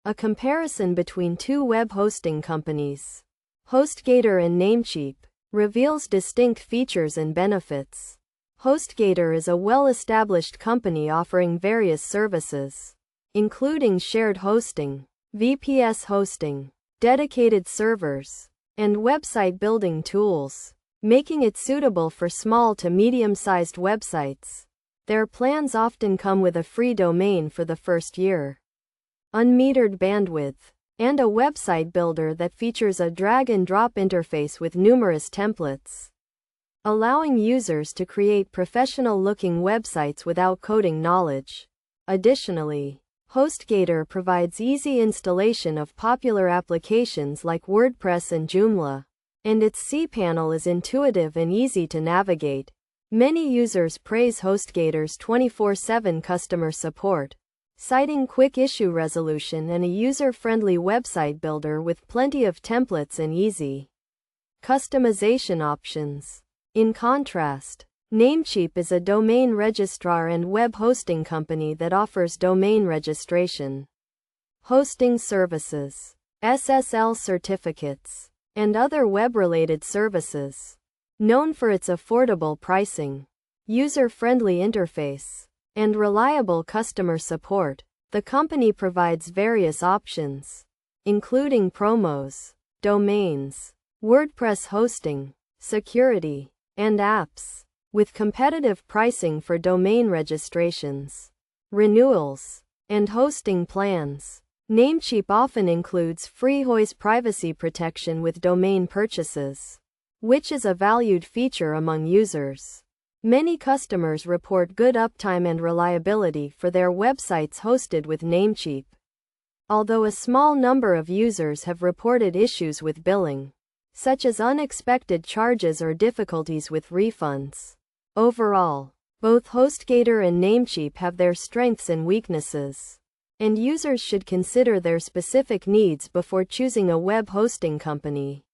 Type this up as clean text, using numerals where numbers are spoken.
A comparison between two web hosting companies, Hostgator and Namecheap, reveals distinct features and benefits. Hostgator is a well-established company offering various services, including shared hosting, VPS hosting, dedicated servers, and website building tools, making it suitable for small to medium-sized websites. Their plans often come with a free domain for the first year, unmetered bandwidth, and a website builder that features a drag-and-drop interface with numerous templates, allowing users to create professional-looking websites without coding knowledge. Additionally, Hostgator provides easy installation of popular applications like WordPress and Joomla, and its cPanel is intuitive and easy to navigate. Many users praise Hostgator's 24/7 customer support, citing quick issue resolution and a user-friendly website builder with plenty of templates and easy customization options. In contrast, Namecheap is a domain registrar and web hosting company that offers domain registration, hosting services, SSL certificates, and other web-related services. Known for its affordable pricing, user-friendly interface, and reliable customer support, the company provides various options, including promos, domains, WordPress hosting, security, and apps, with competitive pricing for domain registrations, renewals, and hosting plans. Namecheap often includes free host privacy protection with domain purchases, which is a valued feature among users. Many customers report good uptime and reliability for their websites hosted with Namecheap, although a small number of users have reported issues with billing, such as unexpected charges or difficulties with refunds. Overall, both Hostgator and Namecheap have their strengths and weaknesses, and users should consider their specific needs before choosing a web hosting company.